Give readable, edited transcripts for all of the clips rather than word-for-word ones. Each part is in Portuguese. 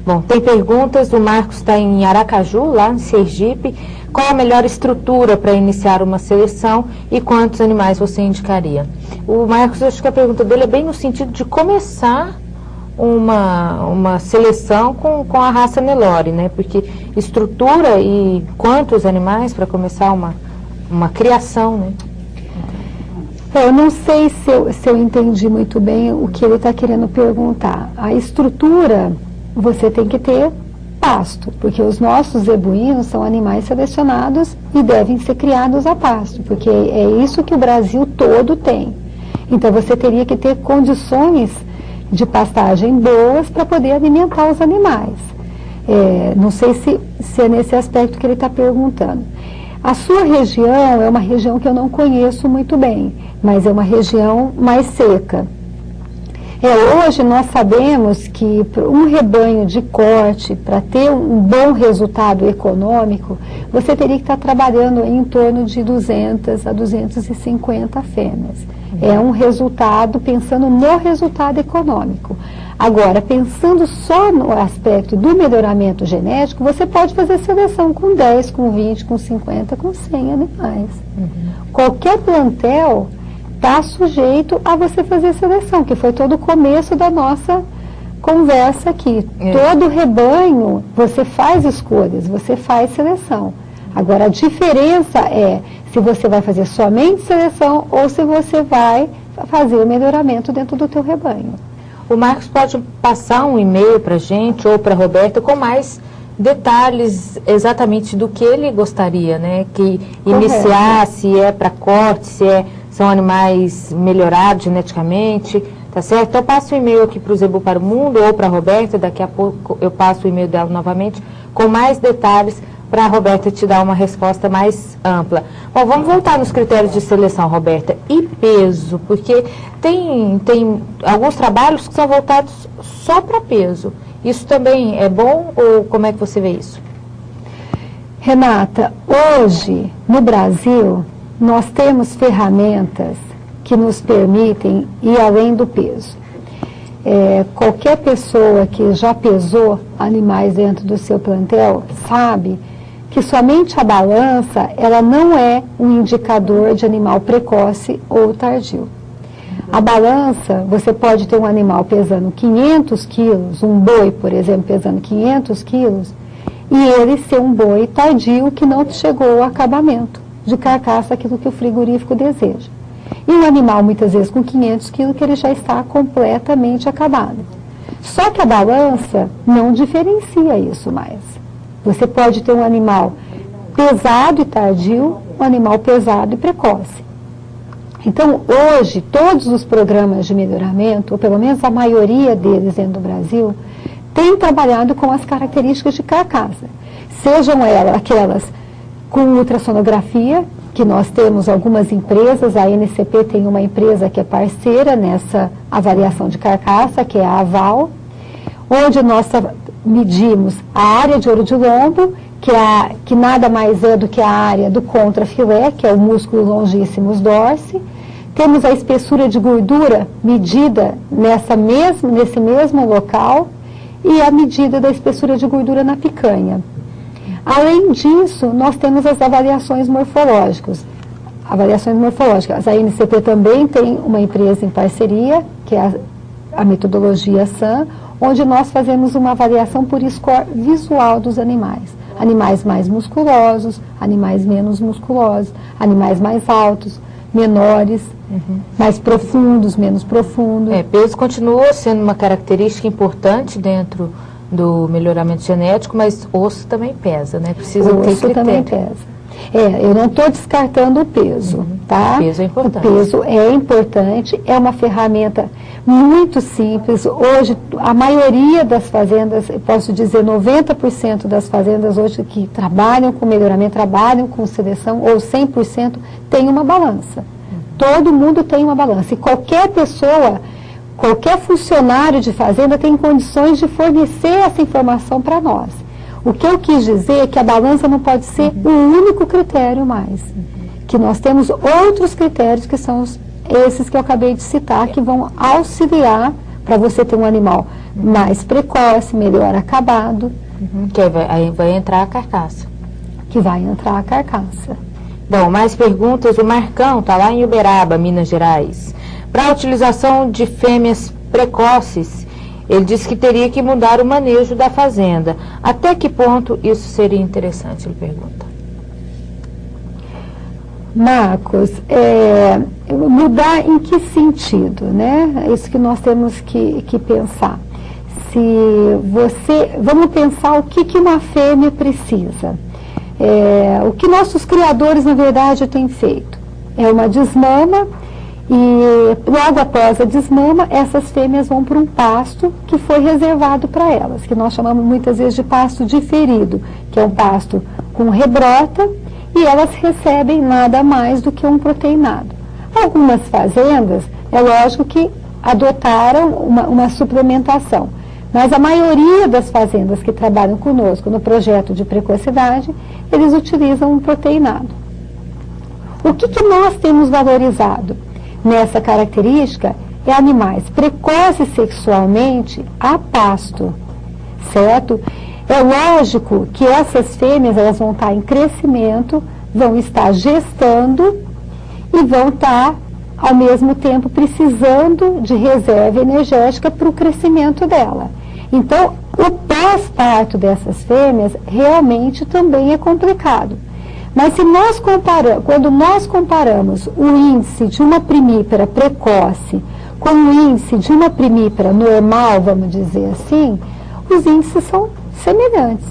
Bom, tem perguntas, o Marcos está em Aracaju, lá em Sergipe. Qual a melhor estrutura para iniciar uma seleção e quantos animais você indicaria? O Marcos, acho que a pergunta dele é bem no sentido de começar uma seleção com a raça Nelore, né? Porque estrutura e quantos animais para começar uma criação, né? Eu não sei se eu entendi muito bem o que ele está querendo perguntar. A estrutura, você tem que ter pasto, porque os nossos zebuínos são animais selecionados e devem ser criados a pasto, porque é isso que o Brasil todo tem. Então você teria que ter condições de pastagem boas para poder alimentar os animais. Não sei se é nesse aspecto que ele está perguntando. A sua região é uma região que eu não conheço muito bem, mas é uma região mais seca. Hoje nós sabemos que um rebanho de corte, para ter um bom resultado econômico, você teria que estar trabalhando em torno de 200 a 250 fêmeas. É um resultado, pensando no resultado econômico. Agora, pensando só no aspecto do melhoramento genético, você pode fazer seleção com 10, com 20, com 50, com 100 animais. Qualquer plantel está sujeito a você fazer seleção, que foi todo o começo da nossa conversa aqui. Todo rebanho, você faz escolhas, você faz seleção. Agora, a diferença é se você vai fazer somente seleção ou se você vai fazer o melhoramento dentro do teu rebanho. O Marcos pode passar um e-mail para a gente ou para a Roberta com mais detalhes exatamente do que ele gostaria, né? Que iniciar, se é para corte, são animais melhorados geneticamente, tá certo? Então passo o e-mail aqui para o Zebu para o Mundo ou para a Roberta, daqui a pouco eu passo o e-mail dela novamente com mais detalhes para a Roberta te dar uma resposta mais ampla. Bom, vamos voltar nos critérios de seleção, Roberta. E peso, porque tem alguns trabalhos que são voltados só para peso. Isso também é bom ou como é que você vê isso? Renata, hoje no Brasil nós temos ferramentas que nos permitem ir além do peso. Qualquer pessoa que já pesou animais dentro do seu plantel sabe que somente a balança, ela não é um indicador de animal precoce ou tardio. A balança, você pode ter um animal pesando 500 quilos, um boi, por exemplo, pesando 500 quilos, e ele ser um boi tardio que não chegou ao acabamento de carcaça, aquilo que o frigorífico deseja. E um animal, muitas vezes, com 500 quilos, que ele já está completamente acabado. Só que a balança não diferencia isso mais. Você pode ter um animal pesado e tardio, um animal pesado e precoce. Então, hoje, todos os programas de melhoramento, ou pelo menos a maioria deles dentro do Brasil, têm trabalhado com as características de carcaça. Sejam elas aquelas com ultrassonografia, que nós temos algumas empresas, a NCP tem uma empresa que é parceira nessa avaliação de carcaça, que é a Aval, onde nós medimos a área de ouro de lombo, que nada mais é do que a área do contrafilé, que é o músculo longíssimos dorsi. Temos a espessura de gordura medida nesse mesmo local e a medida da espessura de gordura na picanha. Além disso, nós temos as avaliações morfológicas. A NCP também tem uma empresa em parceria, que é a metodologia SAM, onde nós fazemos uma avaliação por score visual dos animais. Animais mais musculosos, animais menos musculosos, animais mais altos, menores, mais profundos, menos profundos. Peso continua sendo uma característica importante dentro do melhoramento genético, mas osso também pesa, né? Precisa ter critério. Também pesa. Eu não estou descartando o peso, tá? O peso é importante. O peso é importante, é uma ferramenta muito simples. Hoje, a maioria das fazendas, eu posso dizer 90% das fazendas hoje que trabalham com melhoramento, trabalham com seleção, ou 100%, tem uma balança. Todo mundo tem uma balança. E qualquer pessoa, qualquer funcionário de fazenda tem condições de fornecer essa informação para nós. O que eu quis dizer é que a balança não pode ser o único critério mais. Que nós temos outros critérios que são esses que eu acabei de citar, que vão auxiliar para você ter um animal mais precoce, melhor acabado. Que aí vai entrar a carcaça. Que vai entrar a carcaça. Bom, mais perguntas. O Marcão está lá em Uberaba, Minas Gerais. Para a utilização de fêmeas precoces, ele disse que teria que mudar o manejo da fazenda. Até que ponto isso seria interessante, ele pergunta. Marcos, mudar em que sentido, né? É isso que nós temos que pensar. Vamos pensar o que uma fêmea precisa. O que nossos criadores, na verdade, têm feito. É uma desmama e logo após a desmama, essas fêmeas vão para um pasto que foi reservado para elas, que nós chamamos muitas vezes de pasto diferido, que é um pasto com rebrota, e elas recebem nada mais do que um proteinado. Algumas fazendas, é lógico que adotaram uma suplementação, mas a maioria das fazendas que trabalham conosco no projeto de precocidade, eles utilizam um proteinado. O que nós temos valorizado nessa característica é animais precoces sexualmente a pasto, certo? É lógico que essas fêmeas elas vão estar em crescimento, vão estar gestando e vão estar, ao mesmo tempo, precisando de reserva energética para o crescimento dela. Então, o pós-parto dessas fêmeas realmente também é complicado. Mas se nós quando nós comparamos o índice de uma primípara precoce com o índice de uma primípara normal, vamos dizer assim, os índices são semelhantes.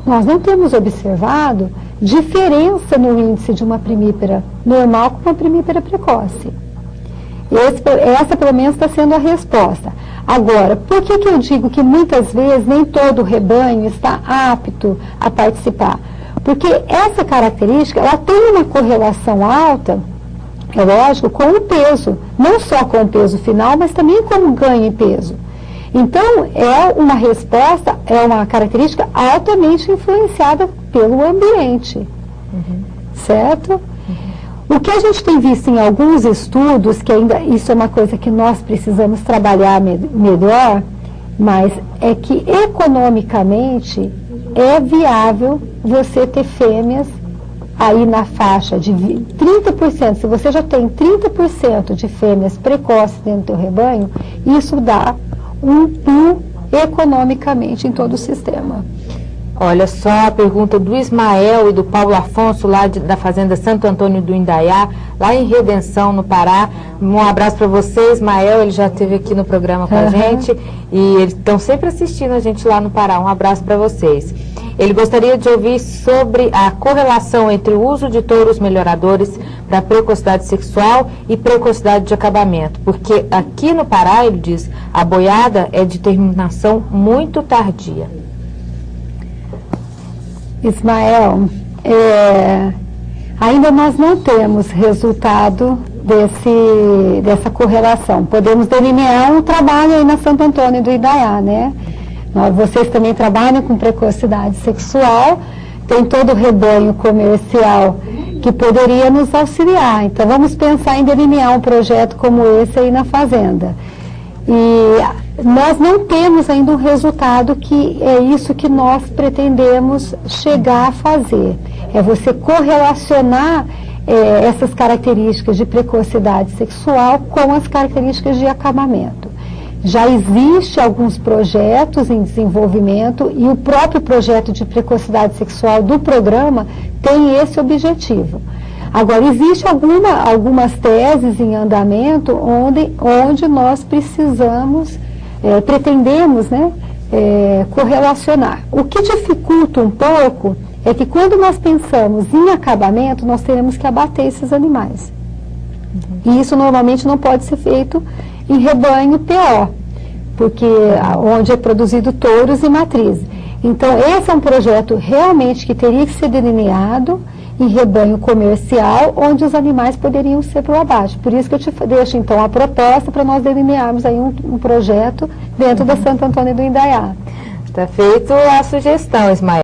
Nós não temos observado diferença no índice de uma primípara normal com uma primípara precoce. Essa, pelo menos, está sendo a resposta. Agora, por que eu digo que muitas vezes nem todo o rebanho está apto a participar? Porque essa característica, ela tem uma correlação alta, é lógico, com o peso. Não só com o peso final, mas também com o ganho em peso. Então, é uma resposta, é uma característica altamente influenciada pelo ambiente. Certo? O que a gente tem visto em alguns estudos, que ainda isso é uma coisa que nós precisamos trabalhar melhor, mas é que economicamente é viável você ter fêmeas aí na faixa de 30%. Se você já tem 30% de fêmeas precoces dentro do teu rebanho, isso dá um pulo economicamente em todo o sistema. Olha só a pergunta do Ismael e do Paulo Afonso, lá da Fazenda Santo Antônio do Indaiá, lá em Redenção, no Pará. Um abraço para você, Ismael, ele já esteve aqui no programa com a gente e eles estão sempre assistindo a gente lá no Pará. Um abraço para vocês. Ele gostaria de ouvir sobre a correlação entre o uso de touros melhoradores para precocidade sexual e precocidade de acabamento, porque aqui no Pará, ele diz, a boiada é de terminação muito tardia. Ismael, ainda nós não temos resultado dessa correlação. Podemos delinear um trabalho aí na Santo Antônio do Indaiá, né? Vocês também trabalham com precocidade sexual, tem todo o rebanho comercial que poderia nos auxiliar. Então vamos pensar em delinear um projeto como esse aí na fazenda. E nós não temos ainda um resultado que é isso que nós pretendemos chegar a fazer. É você correlacionar essas características de precocidade sexual com as características de acabamento. Já existe alguns projetos em desenvolvimento e o próprio projeto de precocidade sexual do programa tem esse objetivo. Agora, existe algumas teses em andamento onde nós pretendemos, né, correlacionar. O que dificulta um pouco é que quando nós pensamos em acabamento, nós teremos que abater esses animais. E isso normalmente não pode ser feito em rebanho PO, porque onde é produzido touros e matrizes. Então, esse é um projeto realmente que teria que ser delineado em rebanho comercial, onde os animais poderiam ser por abaixo. Por isso que eu te deixo, então, a proposta para nós delinearmos aí um projeto dentro da Santo Antônio do Indaiá. Está feito a sugestão, Ismael.